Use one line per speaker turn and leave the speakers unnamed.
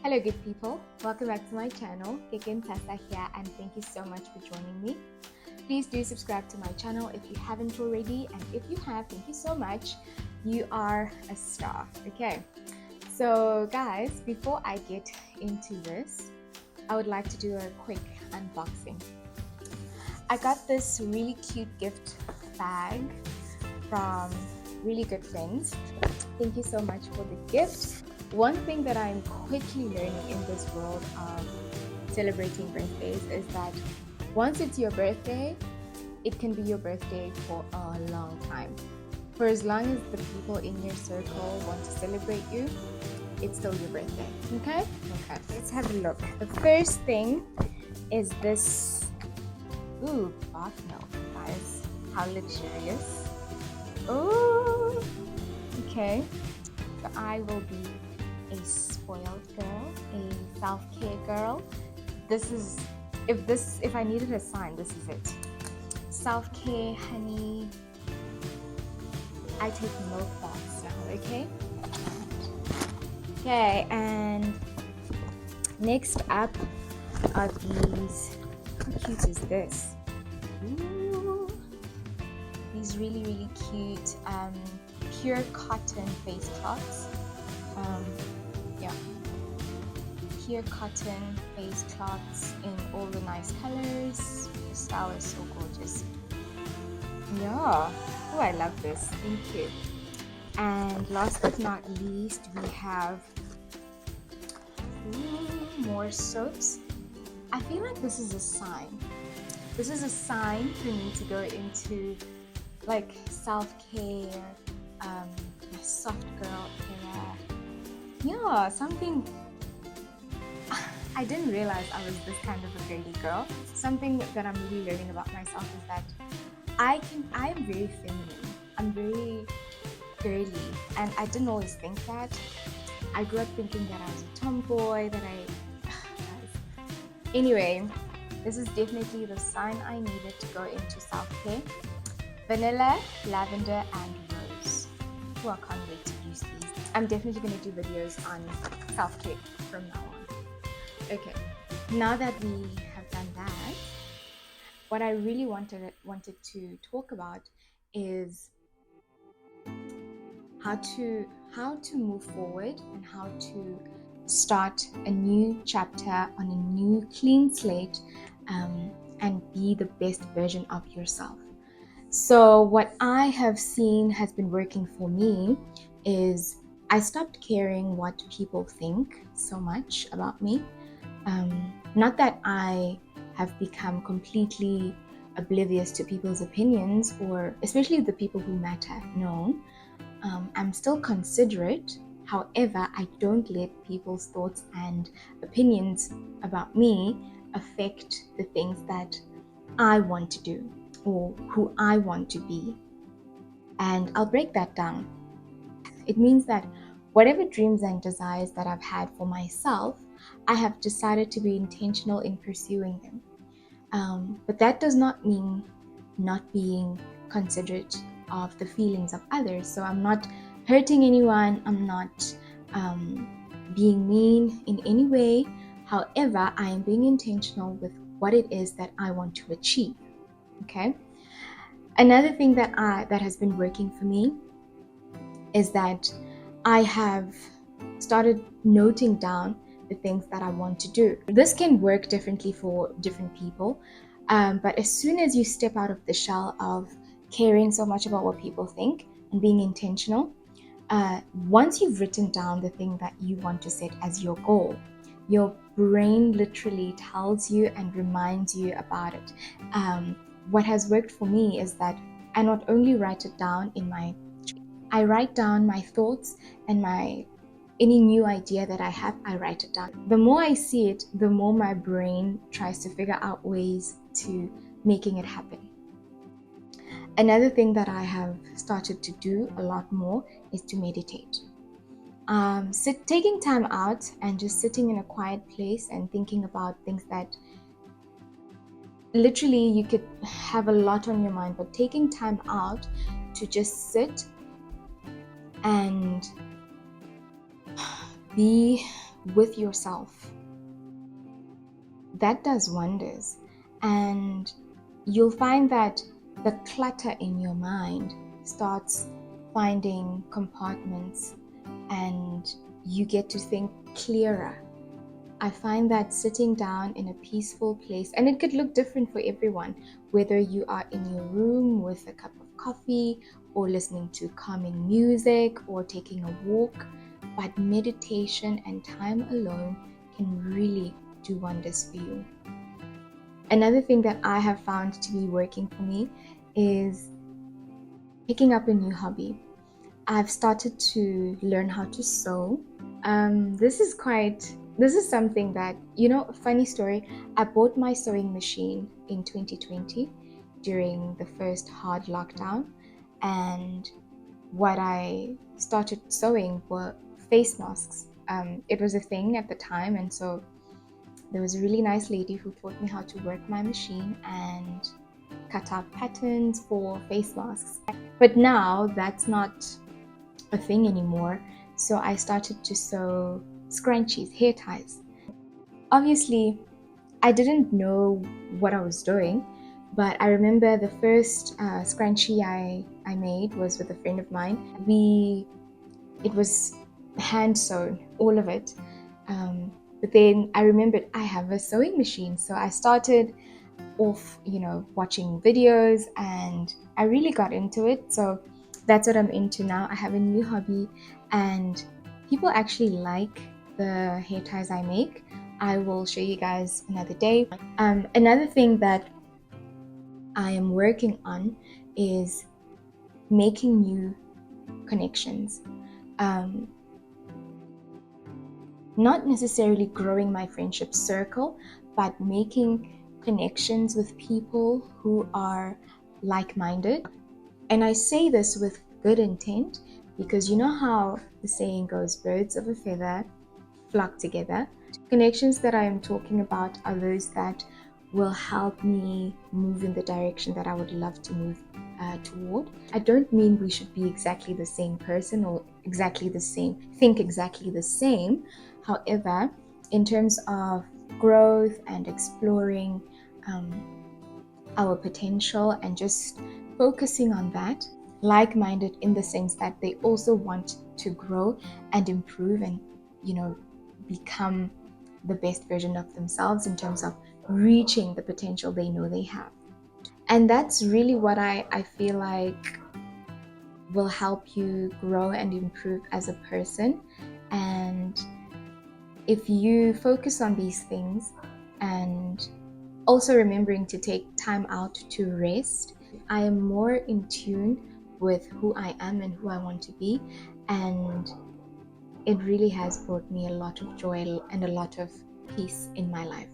Hello good people, welcome back to my channel. Kikin Tessa here and thank you so much for joining me. Please do subscribe to my channel if you haven't already, and if you have, thank you so much. You are a star. Okay, so guys, before I get into this, I would like to do a quick unboxing. I got this really cute gift bag from really good friends. Thank you so much for the gift. One thing that I'm quickly learning in this world of celebrating birthdays is that once it's your birthday, it can be your birthday for a long time. For as long as the people in your circle want to celebrate you, it's still your birthday. Okay, let's have a look. The first thing is this bath milk, guys. How luxurious. Oh, okay. So I will be a spoiled girl, a self-care girl. This is, if I needed a sign, this is it. Self-care, honey. I take milk baths now, okay? Okay, and next up are these. How cute is this? Ooh, these really cute pure cotton face cloths. Pure cotton face cloths in all the nice colors. The style is so gorgeous. Yeah. Oh, I love this. Thank you. And last but not least, we have more soaps. I feel like this is a sign. This is a sign for me to go into like self-care, soft girl era. Yeah, something. I didn't realize I was this kind of a girly girl. Something that I'm really learning about myself is that I am very feminine. I'm very girly, and I didn't always think that. I grew up thinking that I was a tomboy, Anyway, this is definitely the sign I needed to go into self-care. Vanilla, lavender, and rose. Oh, I can't wait to use these. I'm definitely going to do videos on self-care from now on. Okay, now that we have done that, what I really wanted to talk about is how to move forward and how to start a new chapter on a new clean slate, and be the best version of yourself. So what I have seen has been working for me is I stopped caring what people think so much about me. Not that I have become completely oblivious to people's opinions, or especially the people who matter. No, I'm still considerate. However, I don't let people's thoughts and opinions about me affect the things that I want to do or who I want to be. And I'll break that down. It means that whatever dreams and desires that I've had for myself, I have decided to be intentional in pursuing them. But that does not mean not being considerate of the feelings of others. So I'm not hurting anyone. I'm not being mean in any way. However, I am being intentional with what it is that I want to achieve. Okay. Another thing that has been working for me is that I have started noting down the things that I want to do. This can work differently for different people, but as soon as you step out of the shell of caring so much about what people think and being intentional, once you've written down the thing that you want to set as your goal, your brain literally tells you and reminds you about it. What has worked for me is that I not only write it down I write down my thoughts and any new idea that I have, I write it down. The more I see it, the more my brain tries to figure out ways to making it happen. Another thing that I have started to do a lot more is to meditate. Taking time out and just sitting in a quiet place and thinking about things that literally you could have a lot on your mind, but taking time out to just sit and be with yourself, that does wonders. And you'll find that the clutter in your mind starts finding compartments and you get to think clearer. I find that sitting down in a peaceful place, and it could look different for everyone, whether you are in your room with a cup of coffee or listening to calming music or taking a walk, but meditation and time alone can really do wonders for you. Another thing that I have found to be working for me is picking up a new hobby. I've started to learn how to sew. This is something that, funny story, I bought my sewing machine in 2020 during the first hard lockdown, and what I started sewing were face masks. It was a thing at the time, and so there was a really nice lady who taught me how to work my machine and cut out patterns for face masks. But now that's not a thing anymore. So I started to sew scrunchies, hair ties. Obviously, I didn't know what I was doing, but I remember the first scrunchie I made was with a friend of mine. It was hand sewn, all of it. But then I remembered I have a sewing machine, so I started off, watching videos, and I really got into it. So that's what I'm into now. I have a new hobby, and people actually like the hair ties I make. I will show you guys another day. Another thing that I am working on is making new connections. Not necessarily growing my friendship circle, but making connections with people who are like-minded. And I say this with good intent because you know how the saying goes, birds of a feather flock together. Connections that I am talking about are those that will help me move in the direction that I would love to move toward. I don't mean we should be exactly the same person or think exactly the same. However, in terms of growth and exploring our potential and just focusing on that, like-minded in the sense that they also want to grow and improve and, become the best version of themselves in terms of reaching the potential they know they have. And that's really what I feel like will help you grow and improve as a person. And if you focus on these things and also remembering to take time out to rest, I am more in tune with who I am and who I want to be. And it really has brought me a lot of joy and a lot of peace in my life.